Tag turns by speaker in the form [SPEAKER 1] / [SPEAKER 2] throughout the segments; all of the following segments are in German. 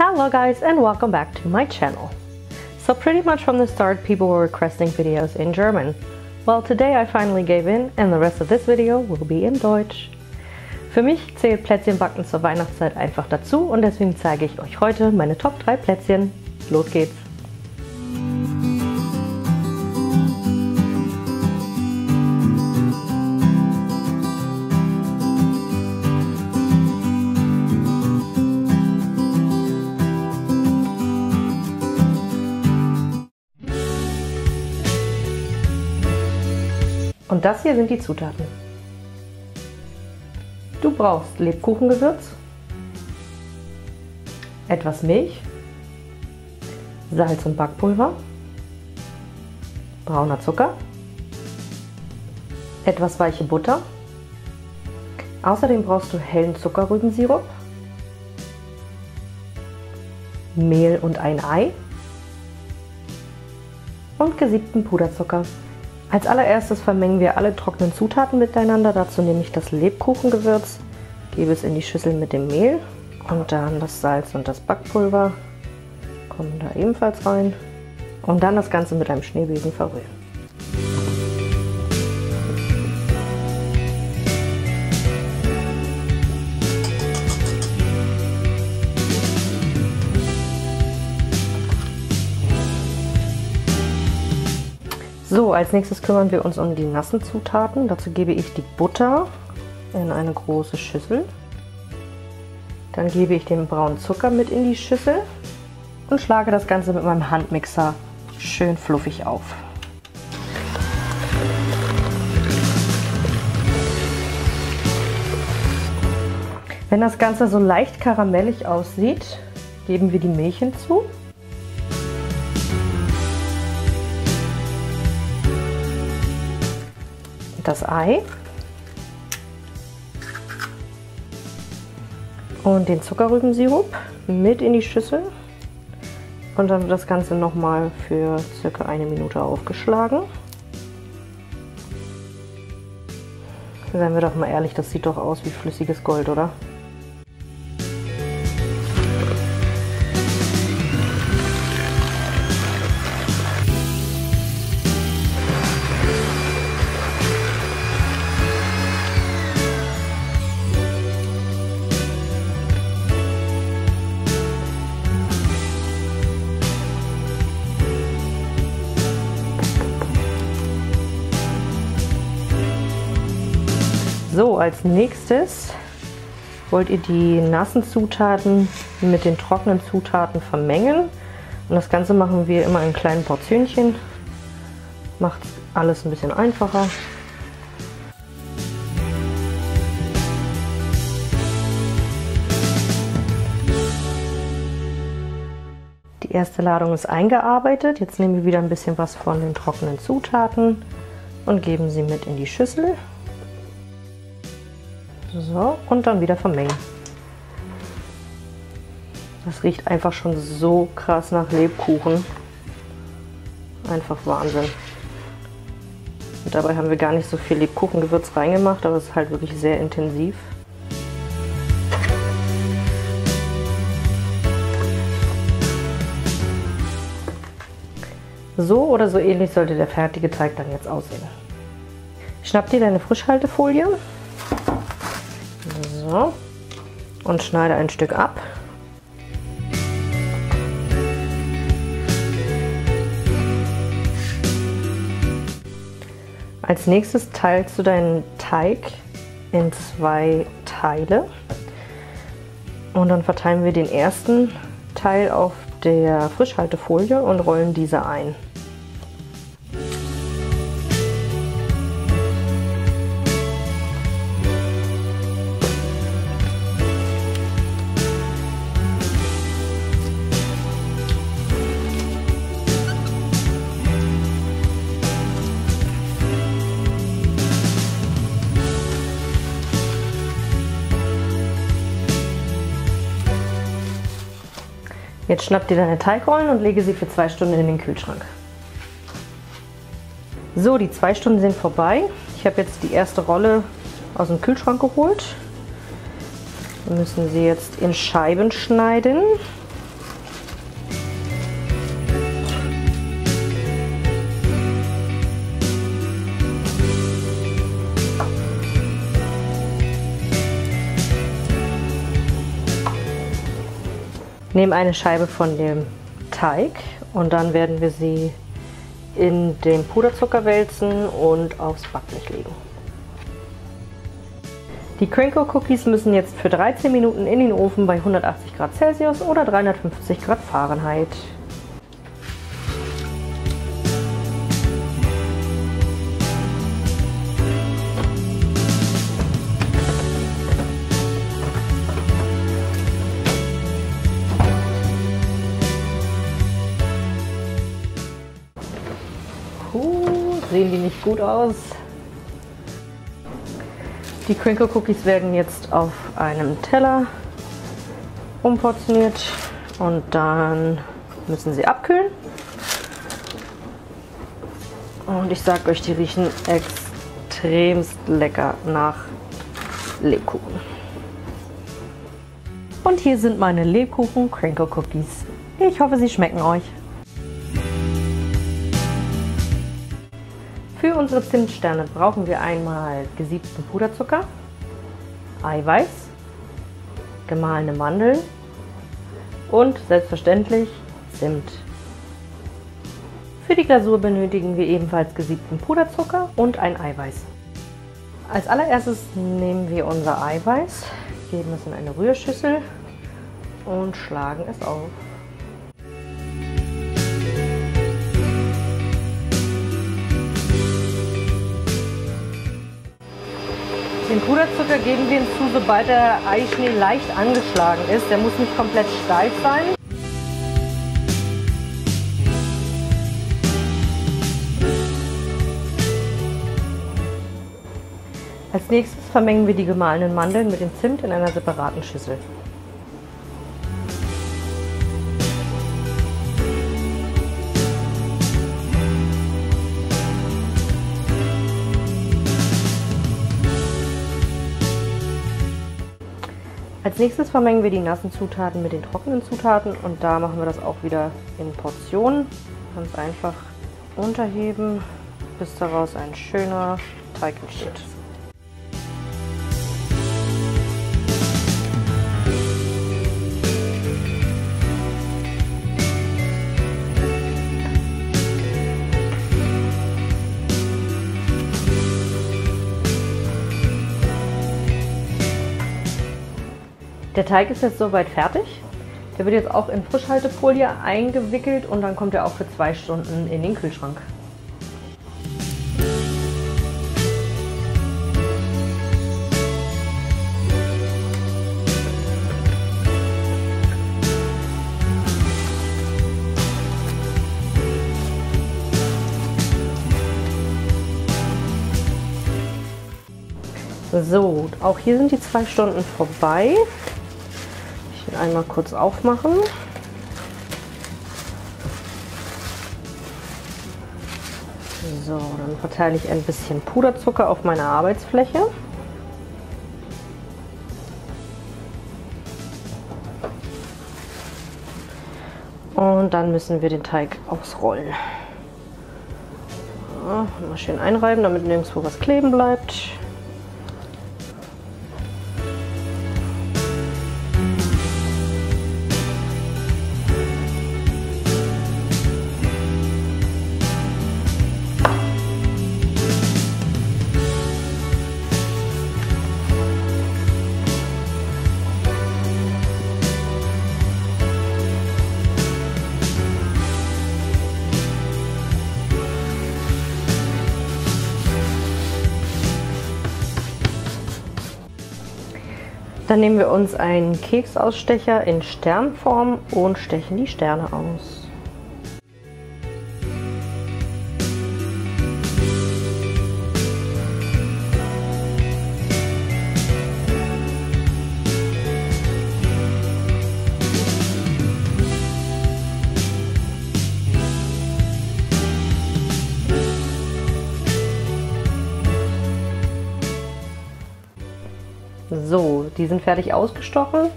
[SPEAKER 1] Hello guys and welcome back to my channel. So pretty much from the start people were requesting videos in German. Well, today I finally gave in and the rest of this video will be in Deutsch. Für mich zählt Plätzchenbacken zur Weihnachtszeit einfach dazu und deswegen zeige ich euch heute meine Top 3 Plätzchen. Los geht's! Und das hier sind die Zutaten. Du brauchst Lebkuchengewürz, etwas Milch, Salz und Backpulver, brauner Zucker, etwas weiche Butter. Außerdem brauchst du hellen Zuckerrübensirup, Mehl und ein Ei und gesiebten Puderzucker. Als allererstes vermengen wir alle trockenen Zutaten miteinander. Dazu nehme ich das Lebkuchengewürz, gebe es in die Schüssel mit dem Mehl und dann das Salz und das Backpulver kommen da ebenfalls rein und dann das Ganze mit einem Schneebesen verrühren. So, als nächstes kümmern wir uns um die nassen Zutaten. Dazu gebe ich die Butter in eine große Schüssel. Dann gebe ich den braunen Zucker mit in die Schüssel und schlage das Ganze mit meinem Handmixer schön fluffig auf. Wenn das Ganze so leicht karamellig aussieht, geben wir die Milch hinzu. Das Ei und den Zuckerrübensirup mit in die Schüssel und dann wird das Ganze nochmal für circa 1 Minute aufgeschlagen. Seien wir doch mal ehrlich, das sieht doch aus wie flüssiges Gold, oder? So, als nächstes wollt ihr die nassen Zutaten mit den trockenen Zutaten vermengen. Und das Ganze machen wir immer in kleinen Portionchen. Macht alles ein bisschen einfacher. Die erste Ladung ist eingearbeitet. Jetzt nehmen wir wieder ein bisschen was von den trockenen Zutaten und geben sie mit in die Schüssel. So, und dann wieder vermengen. Das riecht einfach schon so krass nach Lebkuchen. Einfach Wahnsinn. Und dabei haben wir gar nicht so viel Lebkuchengewürz reingemacht, aber es ist halt wirklich sehr intensiv. So oder so ähnlich sollte der fertige Teig dann jetzt aussehen. Schnapp dir deine Frischhaltefolie. So, und schneide ein Stück ab. Als nächstes teilst du deinen Teig in 2 Teile und dann verteilen wir den ersten Teil auf der Frischhaltefolie und rollen diese ein. Jetzt schnapp dir deine Teigrollen und lege sie für 2 Stunden in den Kühlschrank. So, die 2 Stunden sind vorbei. Ich habe jetzt die erste Rolle aus dem Kühlschrank geholt. Wir müssen sie jetzt in Scheiben schneiden. Nehmen eine Scheibe von dem Teig und dann werden wir sie in den Puderzucker wälzen und aufs Backblech legen. Die Crinkle Cookies müssen jetzt für 13 Minuten in den Ofen bei 180 Grad Celsius oder 350 Grad Fahrenheit. Sehen die nicht gut aus. Die Crinkle Cookies werden jetzt auf einem Teller umportioniert und dann müssen sie abkühlen. Und ich sag euch, die riechen extremst lecker nach Lebkuchen. Und hier sind meine Lebkuchen Crinkle Cookies. Ich hoffe, sie schmecken euch. Für unsere Zimtsterne brauchen wir einmal gesiebten Puderzucker, Eiweiß, gemahlene Mandeln und selbstverständlich Zimt. Für die Glasur benötigen wir ebenfalls gesiebten Puderzucker und ein Eiweiß. Als allererstes nehmen wir unser Eiweiß, geben es in eine Rührschüssel und schlagen es auf. Den Puderzucker geben wir hinzu, sobald der Eischnee leicht angeschlagen ist. Der muss nicht komplett steif sein. Als nächstes vermengen wir die gemahlenen Mandeln mit dem Zimt in einer separaten Schüssel. Als nächstes vermengen wir die nassen Zutaten mit den trockenen Zutaten und da machen wir das auch wieder in Portionen. Ganz einfach unterheben, bis daraus ein schöner Teig entsteht. Der Teig ist jetzt soweit fertig. Der wird jetzt auch in Frischhaltefolie eingewickelt und dann kommt er auch für 2 Stunden in den Kühlschrank. So, auch hier sind die 2 Stunden vorbei. Ich will einmal kurz aufmachen. So, dann verteile ich ein bisschen Puderzucker auf meine Arbeitsfläche. Und dann müssen wir den Teig ausrollen. Ja, mal schön einreiben, damit nirgendwo was kleben bleibt. Dann nehmen wir uns einen Keksausstecher in Sternform und stechen die Sterne aus. So, die sind fertig ausgestochen.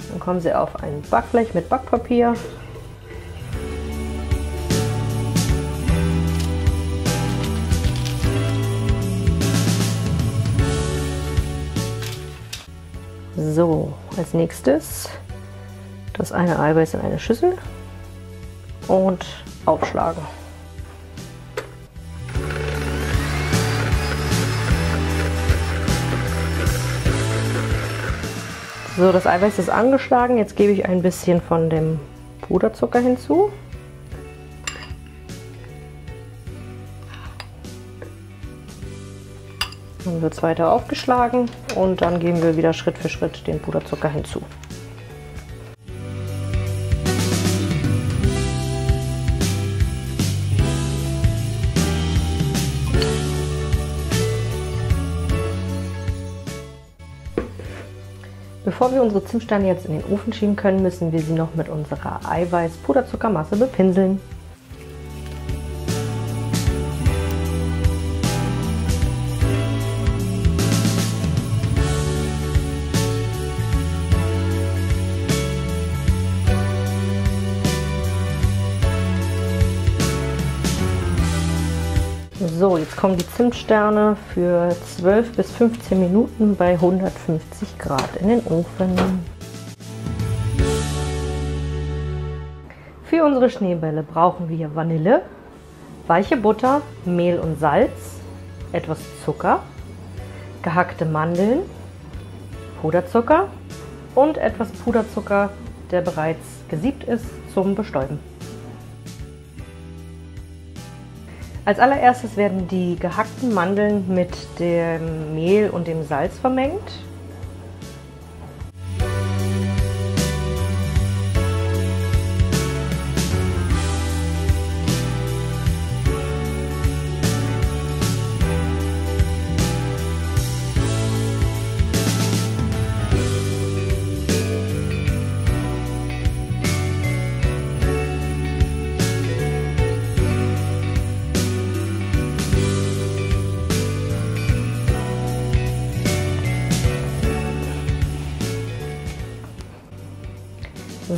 [SPEAKER 1] Dann kommen sie auf ein Backblech mit Backpapier. So, als nächstes das eine Eiweiß in eine Schüssel und aufschlagen. So, das Eiweiß ist angeschlagen. Jetzt gebe ich ein bisschen von dem Puderzucker hinzu. Dann wird es weiter aufgeschlagen und dann geben wir wieder Schritt für Schritt den Puderzucker hinzu. Bevor wir unsere Zimtsteine jetzt in den Ofen schieben können, müssen wir sie noch mit unserer Eiweiß-Puderzuckermasse bepinseln. So, jetzt kommen die Zimtsterne für 12 bis 15 Minuten bei 150 Grad in den Ofen. Für unsere Schneebälle brauchen wir Vanille, weiche Butter, Mehl und Salz, etwas Zucker, gehackte Mandeln, Puderzucker und etwas Puderzucker, der bereits gesiebt ist, zum Bestäuben. Als allererstes werden die gehackten Mandeln mit dem Mehl und dem Salz vermengt.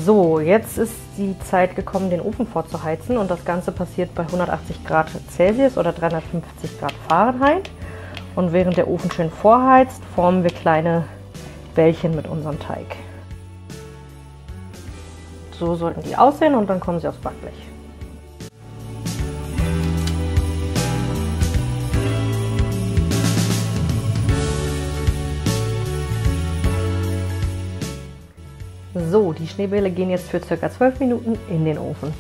[SPEAKER 1] So, jetzt ist die Zeit gekommen, den Ofen vorzuheizen und das Ganze passiert bei 180 Grad Celsius oder 350 Grad Fahrenheit. Und während der Ofen schön vorheizt, formen wir kleine Bällchen mit unserem Teig. So sollten die aussehen und dann kommen sie aufs Backblech. So, die Schneebälle gehen jetzt für ca. 12 Minuten in den Ofen.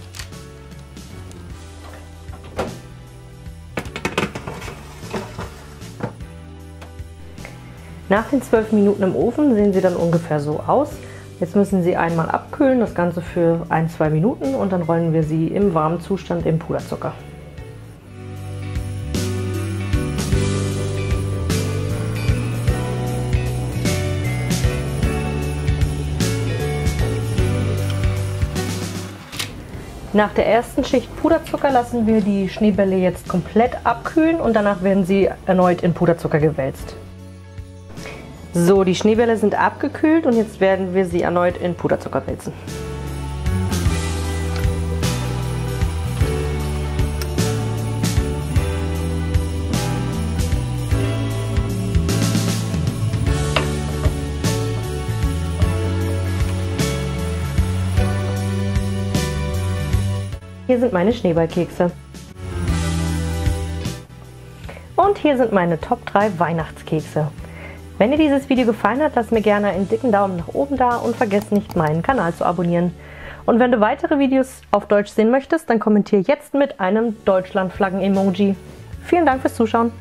[SPEAKER 1] Nach den 12 Minuten im Ofen sehen sie dann ungefähr so aus. Jetzt müssen sie einmal abkühlen, das Ganze für 1-2 Minuten und dann rollen wir sie im warmen Zustand im Puderzucker. Nach der ersten Schicht Puderzucker lassen wir die Schneebälle jetzt komplett abkühlen und danach werden sie erneut in Puderzucker gewälzt. So, die Schneebälle sind abgekühlt und jetzt werden wir sie erneut in Puderzucker wälzen. Hier sind meine Schneeballkekse. Und hier sind meine Top 3 Weihnachtskekse. Wenn dir dieses Video gefallen hat, lass mir gerne einen dicken Daumen nach oben da und vergiss nicht, meinen Kanal zu abonnieren. Und wenn du weitere Videos auf Deutsch sehen möchtest, dann kommentiere jetzt mit einem Deutschlandflaggen-Emoji. Vielen Dank fürs Zuschauen.